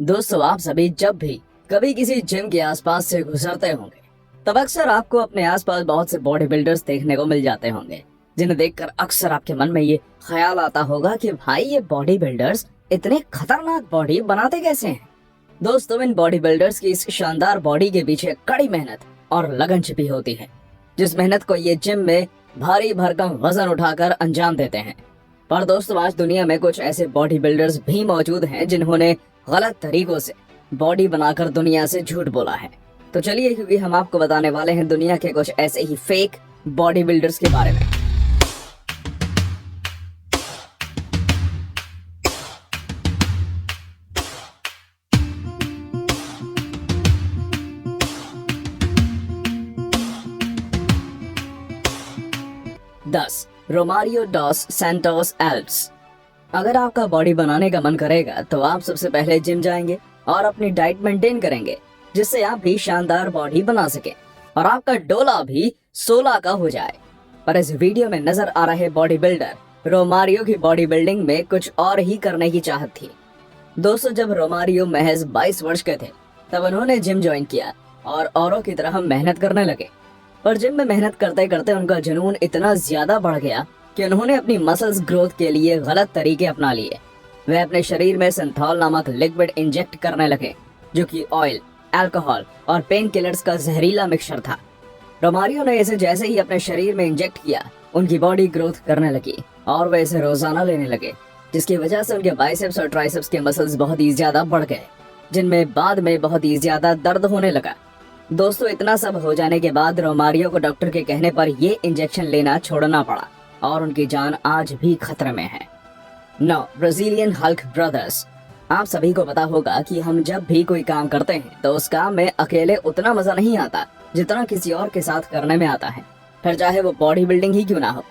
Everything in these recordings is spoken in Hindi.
दोस्तों, आप सभी जब भी कभी किसी जिम के आसपास से गुजरते होंगे, तब अक्सर आपको अपने आसपास बहुत से बॉडी बिल्डर्स देखने को मिल जाते होंगे, जिन्हें देखकर अक्सर आपके मन में ये ख्याल आता होगा कि भाई ये बॉडी बिल्डर्स इतने खतरनाक बॉडी बनाते कैसे हैं। दोस्तों, इन बॉडी बिल्डर्स की इस शानदार बॉडी के पीछे कड़ी मेहनत और लगन छिपी होती है, जिस मेहनत को ये जिम में भारी भरकम वजन उठाकर अंजाम देते हैं। पर दोस्तों, आज दुनिया में कुछ ऐसे बॉडी बिल्डर्स भी मौजूद हैं जिन्होंने गलत तरीकों से बॉडी बनाकर दुनिया से झूठ बोला है। तो चलिए, क्योंकि हम आपको बताने वाले हैं दुनिया के कुछ ऐसे ही फेक बॉडी बिल्डर्स के बारे में। दस रोमारियो डॉस सैंटोस एल्व्स। अगर आपका बॉडी बनाने का मन करेगा तो आप सबसे पहले जिम जाएंगे और अपनी डाइट मेंटेन करेंगे, जिससे आप भी शानदार बॉडी बना सके और आपका डोला भी 16 का हो जाए। पर इस वीडियो में नजर आ रहे बॉडी बिल्डर रोमारियो की बॉडी बिल्डिंग में कुछ और ही करने की चाहत थी। दोस्तों, जब रोमारियो महज 22 वर्ष के थे, तब उन्होंने जिम ज्वाइन किया और औरों की तरह मेहनत करने लगे। पर जिम में मेहनत करते करते उनका जुनून इतना ज्यादा बढ़ गया कि उन्होंने अपनी मसल्स ग्रोथ के लिए गलत तरीके अपना लिए। वे अपने शरीर में सिंथॉल नामक लिक्विड इंजेक्ट करने लगे, जो कि ऑयल, अल्कोहल और पेन किलर्स का जहरीला मिक्सचर था। रोमारियो ने इसे जैसे ही अपने शरीर में इंजेक्ट किया, उनकी बॉडी ग्रोथ करने लगी और वे इसे रोजाना लेने लगे, जिसकी वजह से उनके बाइसेप्स और ट्राइसेप्स के मसल्स बहुत ही ज्यादा बढ़ गए, जिनमें बाद में बहुत ही ज्यादा दर्द होने लगा। दोस्तों, इतना सब हो जाने के बाद रोमारियो को डॉक्टर के कहने पर ये इंजेक्शन लेना छोड़ना पड़ा और उनकी जान आज भी खतरे में है। 9 ब्राजीलियन हल्क ब्रदर्स। आप सभी को पता होगा कि हम जब भी कोई काम करते हैं तो उस काम में अकेले उतना मजा नहीं आता जितना किसी और के साथ करने में आता है, फिर चाहे वो बॉडी बिल्डिंग ही क्यों ना हो।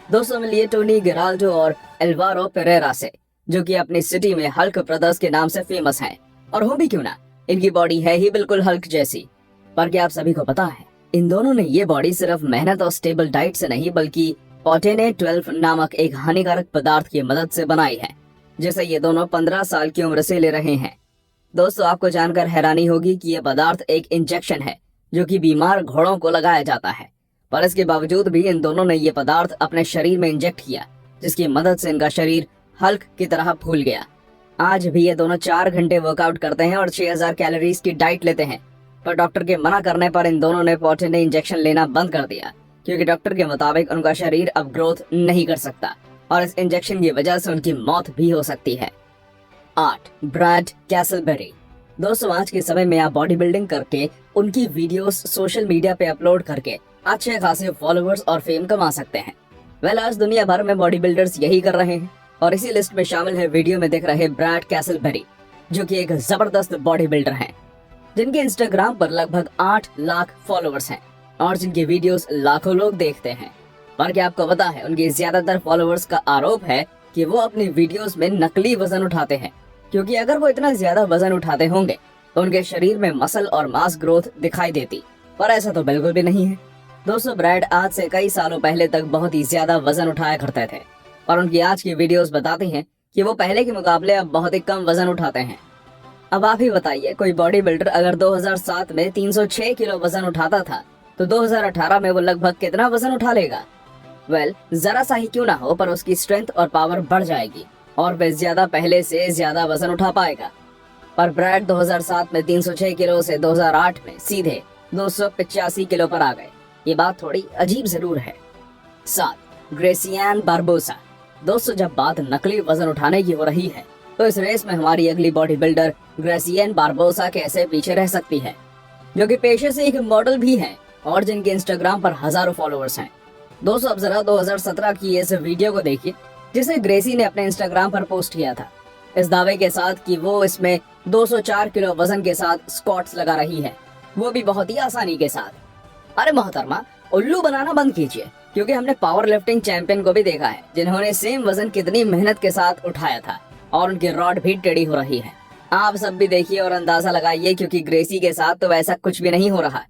दोस्तों, मिलिए टोनी गिराल्डो और एल्वारो पेरेरा से, जो कि अपनी सिटी में हल्क ब्रदर्स के नाम से फेमस हैं। और हो भी क्यों ना, इनकी बॉडी है ही बिल्कुल हल्क जैसी। पर क्या आप सभी को पता है, इन दोनों ने ये बॉडी सिर्फ मेहनत और स्टेबल डाइट से नहीं, बल्कि पोटेने 12 नामक एक हानिकारक पदार्थ की मदद से बनाई है, जिसे ये दोनों 15 साल की उम्र से ले रहे हैं। दोस्तों, आपको जानकर हैरानी होगी कि यह पदार्थ एक इंजेक्शन है जो कि बीमार घोड़ों को लगाया जाता है। पर इसके बावजूद भी इन दोनों ने ये पदार्थ अपने शरीर में इंजेक्ट किया, जिसकी मदद से इनका शरीर हल्क की तरह फूल गया। आज भी ये दोनों 4 घंटे वर्कआउट करते हैं और 6000 कैलोरीज की डाइट लेते हैं। पर डॉक्टर के मना करने पर इन दोनों ने पोटेने इंजेक्शन लेना बंद कर दिया, क्योंकि डॉक्टर के मुताबिक उनका शरीर अब ग्रोथ नहीं कर सकता और इस इंजेक्शन की वजह से उनकी मौत भी हो सकती है। 8 ब्रैड कैसलबेरी। दोस्तों, आज के समय में आप बॉडी बिल्डिंग करके उनकी वीडियोस सोशल मीडिया पे अपलोड करके अच्छे खासे फॉलोअर्स और फेम कमा सकते हैं। वेल, आज दुनिया भर में बॉडी बिल्डर्स यही कर रहे हैं और इसी लिस्ट में शामिल है वीडियो में दिख रहे ब्रैड कैसलबेरी, जो कि एक जबरदस्त बॉडी बिल्डर हैं, जिनके इंस्टाग्राम पर लगभग 8 लाख फॉलोअर्स हैं और जिनके वीडियोस लाखों लोग देखते हैं। पर क्या आपको पता है, उनके ज्यादातर फॉलोअर्स का आरोप है कि वो अपनी वीडियोस में नकली वजन उठाते हैं, क्योंकि अगर वो इतना ज्यादा वजन उठाते होंगे तो उनके शरीर में मसल और मास ग्रोथ दिखाई देती, पर ऐसा तो बिल्कुल भी नहीं है। दोस्तों, ब्रैड आज से कई सालों पहले तक बहुत ही ज्यादा वजन उठाया करते थे और उनकी आज की वीडियोस बताती हैं कि वो पहले के मुकाबले अब बहुत ही कम वजन उठाते हैं। अब आप ही बताइए, कोई बॉडी बिल्डर अगर 2007 में 306 किलो वजन उठाता था तो 2018 में वो लगभग कितना वजन उठा लेगा? वेल, जरा सा ही क्यों ना हो, पर उसकी स्ट्रेंथ और पावर बढ़ जाएगी और वह ज्यादा पहले से ज्यादा वजन उठा पाएगा। पर ब्रैड 2007 में 306 किलो से 2008 में सीधे 285 किलो पर आ गए। ये बात थोड़ी अजीब जरूर है। 7 ग्रेसियान बारबोसा। दोस्तों, जब बात नकली वजन उठाने की हो रही है तो इस रेस में हमारी अगली बॉडी बिल्डर ग्रेसियान बारबोसा कैसे पीछे रह सकती है, जो कि पेशे से एक मॉडल भी है और जिनके इंस्टाग्राम पर हजारों फॉलोअर्स हैं। दोस्तों, अब जरा 2017 की इस वीडियो को देखिए, जिसे ग्रेसी ने अपने इंस्टाग्राम पर पोस्ट किया था, इस दावे के साथ कि वो इसमें 204 किलो वजन के साथ स्क्वाट्स लगा रही है, वो भी बहुत ही आसानी के साथ। अरे मोहतरमा, उल्लू बनाना बंद कीजिए, क्योंकि हमने पावर लिफ्टिंग चैंपियन को भी देखा है जिन्होंने सेम वजन कितनी मेहनत के साथ उठाया था और उनकी रॉड भी टेढ़ी हो रही है। आप सब भी देखिए और अंदाजा लगाइए, क्योंकि ग्रेसी के साथ तो वैसा कुछ भी नहीं हो रहा।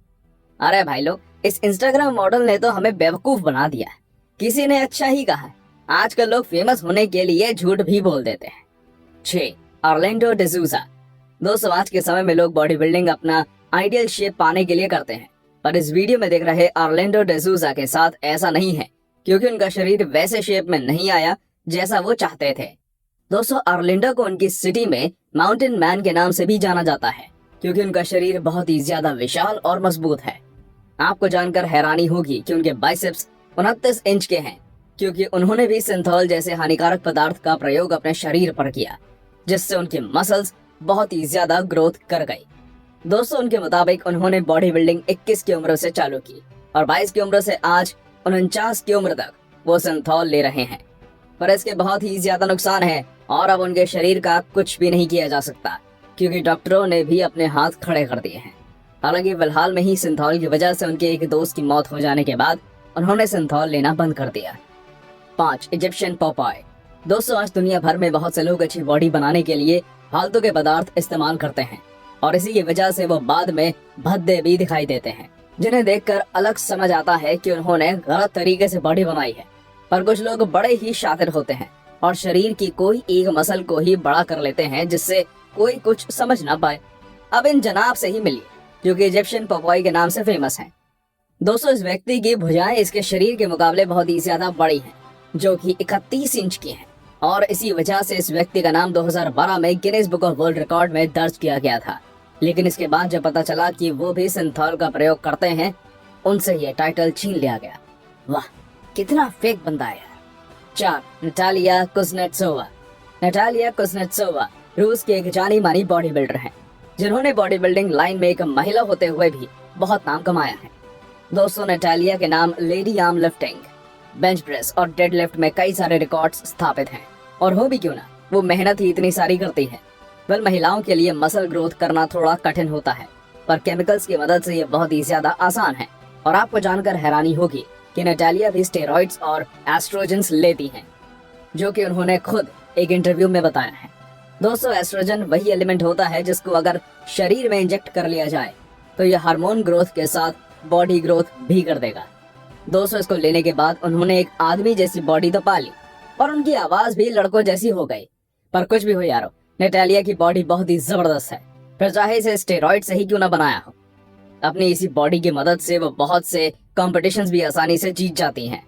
अरे भाई लोग, इस इंस्टाग्राम मॉडल ने तो हमें बेवकूफ बना दिया है। किसी ने अच्छा ही कहा है, आजकल लोग फेमस होने के लिए झूठ भी बोल देते हैं। 6 ऑरलैंडो डिसूजा। दोस्तों आज के समय में लोग बॉडी बिल्डिंग अपना आइडियल शेप पाने के लिए करते हैं, पर इस वीडियो में देख रहे ऑरलैंडो डिसूजा के साथ ऐसा नहीं है, क्योंकि उनका शरीर वैसे शेप में नहीं आया जैसा वो चाहते थे। दोस्तों ऑरलैंडो को उनकी सिटी में माउंटेन मैन के नाम से भी जाना जाता है, क्योंकि उनका शरीर बहुत ही ज्यादा विशाल और मजबूत है। आपको जानकर हैरानी होगी कि उनके बाइसेप्स 29 इंच के हैं, क्योंकि उन्होंने भी सिंथॉल जैसे हानिकारक पदार्थ का प्रयोग अपने शरीर पर किया, जिससे उनकी मसल्स बहुत ही ज्यादा ग्रोथ कर गई। दोस्तों उनके मुताबिक उन्होंने बॉडी बिल्डिंग 21 की उम्र से चालू की और 22 की उम्र से आज 49 की उम्र तक वो सिंथॉल ले रहे हैं, पर इसके बहुत ही ज्यादा नुकसान है और अब उनके शरीर का कुछ भी नहीं किया जा सकता, क्योंकि डॉक्टरों ने भी अपने हाथ खड़े कर दिए हैं। हालांकि फिलहाल में ही सिंथॉल की वजह से उनके एक दोस्त की मौत हो जाने के बाद उन्होंने सिंथॉल लेना बंद कर दिया। 5 इजिप्शियन पोपाय। दोस्तों आज दुनिया भर में बहुत से लोग अच्छी बॉडी बनाने के लिए फालतू के पदार्थ इस्तेमाल करते हैं और इसी की वजह से वो बाद में भद्दे भी दिखाई देते हैं, जिन्हें देखकर अलग समझ आता है कि उन्होंने गलत तरीके से बॉडी बनाई है। पर कुछ लोग बड़े ही शातिर होते हैं और शरीर की कोई एक मसल को ही बड़ा कर लेते हैं, जिससे कोई कुछ समझ ना पाए। अब इन जनाब से ही मिलिए, जो कि इजिप्शियन पोपाय के नाम से फेमस हैं। दोस्तों इस व्यक्ति की भुजाएं इसके शरीर के मुकाबले बहुत ही ज्यादा बड़ी हैं, जो कि 31 इंच की हैं, और इसी वजह से इस व्यक्ति का नाम 2012 में Guinness book of world record में दर्ज किया गया था। लेकिन इसके बाद जब पता चला कि वो भी सिंथॉल का प्रयोग करते हैं, उनसे ये टाइटल छीन लिया गया। वाह कितना फेक बंदा है। 4 नटालिया कुज़नेत्सोवा। नटालिया कुज़नेत्सोवा रूस की एक जानी मानी बॉडी बिल्डर है, जिन्होंने बॉडी बिल्डिंग लाइन में एक महिला होते हुए भी बहुत नाम कमाया है। दोस्तों नटालिया के नाम lady arm lifting, bench press और डेड लिफ्ट में कई सारे रिकॉर्ड्स स्थापित हैं, और हो भी क्यों ना, वो मेहनत ही इतनी सारी करती है। वेल महिलाओं के लिए मसल ग्रोथ करना थोड़ा कठिन होता है, पर केमिकल्स की मदद से ये बहुत ही ज्यादा आसान है। और आपको जानकर हैरानी होगी कि नटालिया भी स्टेरॉइड्स और एस्ट्रोजेंस लेती हैं, जो कि उन्होंने खुद एक इंटरव्यू में बताया है। दोस्तों एस्ट्रोजन वही एलिमेंट होता है जिसको अगर शरीर में इंजेक्ट कर लिया जाए तो यह हार्मोन ग्रोथ के साथ बॉडी ग्रोथ भी कर देगा। दोस्तों इसको लेने के बाद उन्होंने एक आदमी जैसी बॉडी तो पा ली और उनकी आवाज भी लड़कों जैसी हो गई। पर कुछ भी हो यारो, नटालिया की बॉडी बहुत ही जबरदस्त है, फिर चाहे इसे स्टेरॉइड से ही क्यों ना बनाया हो। अपनी इसी बॉडी की मदद से वो बहुत से कॉम्पिटिशंस भी आसानी से जीत जाती हैं।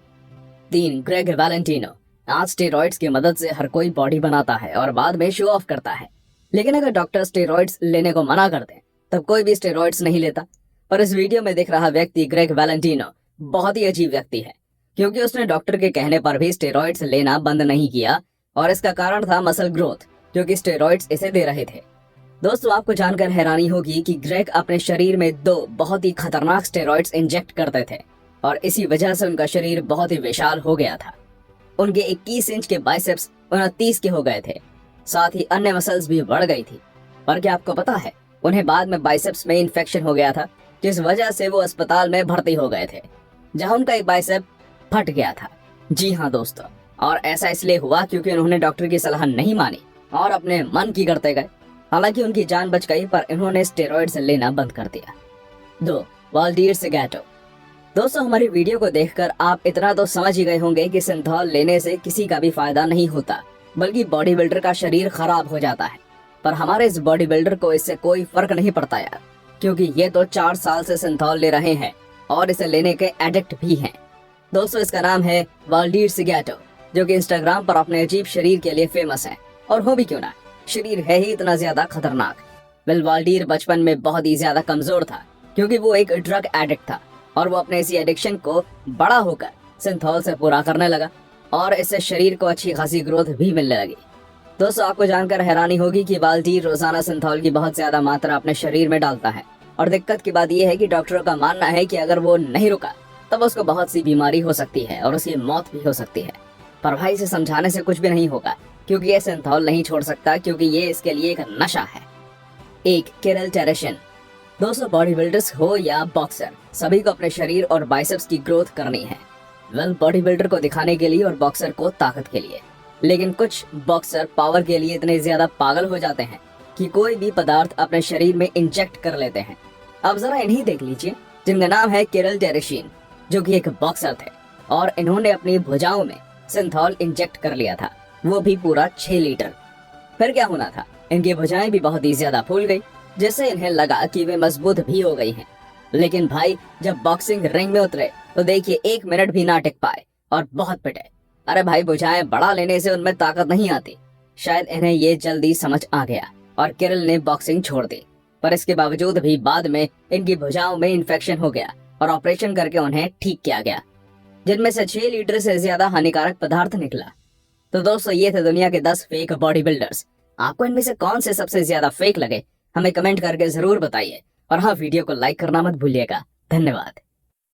3 ग्रेग वैलेंटिनो। आज स्टेरॉइड्स की मदद से हर कोई बॉडी बनाता है और बाद में शो ऑफ करता है, लेकिन अगर डॉक्टर स्टेरॉइड्स लेने को मना कर दें तब कोई भी स्टेरॉइड्स नहीं लेता। पर इस वीडियो में दिख रहा व्यक्ति ग्रेग वैलेंटिनो बहुत ही अजीब व्यक्ति है, क्योंकि उसने डॉक्टर के कहने पर भी स्टेरॉइड्स लेना बंद नहीं किया, और इसका कारण था मसल ग्रोथ, जो कि स्टेरॉइड्स इसे दे रहे थे। दोस्तों आपको जानकर हैरानी होगी कि ग्रेग अपने शरीर में 2 बहुत ही खतरनाक स्टेरॉइड्स इंजेक्ट करते थे, और इसी वजह से उनका शरीर बहुत ही विशाल हो गया था। उनके 21 इंच के बाइसेप्स 29 के हो गए थे, साथ ही अन्य मसल्स भी बढ़ गई थी। पर क्या आपको पता है, उन्हें बाद में बाइसेप्स में इन्फेक्शन हो गया था, जिस वजह से वो अस्पताल में भर्ती हो गए थे, जहां उनका एक बाइसेप फट गया था। जी हाँ दोस्तों, और ऐसा इसलिए हुआ क्योंकि उन्होंने डॉक्टर की सलाह नहीं मानी और अपने मन की करते गए। हालांकि उनकी जान बच गई, पर इन्होंने स्टेरॉइड्स लेना बंद कर दिया। 2 वाल्डीर सेगैटो। दोस्तों हमारी वीडियो को देखकर आप इतना तो समझ ही गए होंगे कि सिंथॉल लेने से किसी का भी फायदा नहीं होता, बल्कि बॉडी बिल्डर का शरीर खराब हो जाता है। पर हमारे इस बॉडी बिल्डर को इससे कोई फर्क नहीं पड़ता यार, क्योंकि ये तो 4 साल से सिंथॉल ले रहे हैं और इसे लेने के एडिक्ट भी हैं। दोस्तों इसका नाम है वाल्डीर सेगैटो, जो कि इंस्टाग्राम पर अपने अजीब शरीर के लिए फेमस है, और हो भी क्यों ना, शरीर है ही इतना ज्यादा खतरनाक। वेल वाल्डीर बचपन में बहुत ही ज्यादा कमजोर था, क्योंकि वो एक ड्रग एडिक्ट था, और वो अपने इसी एडिक्शन को बड़ा होकर सिंथॉल से पूरा करने लगा, और इससे शरीर को अच्छी खासी ग्रोथ भी मिलने लगी। दोस्तों आपको जानकर हैरानी होगी कि वाल्डीर रोजाना सिंथॉल की बहुत ज्यादा मात्रा अपने शरीर में डालता है, और दिक्कत की बात यह है कि डॉक्टरों का मानना है कि अगर वो नहीं रुका तब उसको बहुत सी बीमारी हो सकती है और उसकी मौत भी हो सकती है। पर भाई इसे समझाने से कुछ भी नहीं होगा, क्योंकि ये सिंथॉल नहीं छोड़ सकता, क्योंकि ये इसके लिए एक नशा है। 1 किरल टेरेशिन। दोस्तों बॉडी बिल्डर्स हो या बॉक्सर, सभी को अपने शरीर और बाइसेप्स की ग्रोथ करनी है। वेल बॉडी बिल्डर को दिखाने के लिए और बॉक्सर को ताकत के लिए, लेकिन कुछ बॉक्सर पावर के लिए इतने ज्यादा पागल हो जाते हैं कि कोई भी पदार्थ अपने शरीर में इंजेक्ट कर लेते हैं। अब जरा इन्हीं देख लीजिए, जिनका नाम है किरल टेरेशिन, जो कि एक बॉक्सर थे, और इन्होंने अपनी भुजाओं में सिंथॉल इंजेक्ट कर लिया था, वो भी पूरा 6 लीटर। फिर क्या होना था, इनकी भुजाएं भी बहुत ही ज्यादा फूल गई, जिससे इन्हें लगा कि वे मजबूत भी हो गई हैं। लेकिन भाई जब बॉक्सिंग रिंग में उतरे तो देखिए 1 मिनट भी ना टिक पाए और बहुत पिटे। अरे भाई भुजाएं बढ़ा लेने से उनमें ताकत नहीं आती। शायद इन्हें ये जल्दी समझ आ गया और किरिल ने बॉक्सिंग छोड़ दी। पर इसके बावजूद भी बाद में इनकी भुजाओं में इन्फेक्शन हो गया और ऑपरेशन करके उन्हें ठीक किया गया, जिनमें से 6 लीटर से ज्यादा हानिकारक पदार्थ निकला। तो दोस्तों ये थे दुनिया के 10 फेक बॉडी बिल्डर्स। आपको इनमें से कौन से सबसे ज्यादा फेक लगे हमें कमेंट करके जरूर बताइए। और हाँ, वीडियो को लाइक करना मत भूलिएगा। धन्यवाद।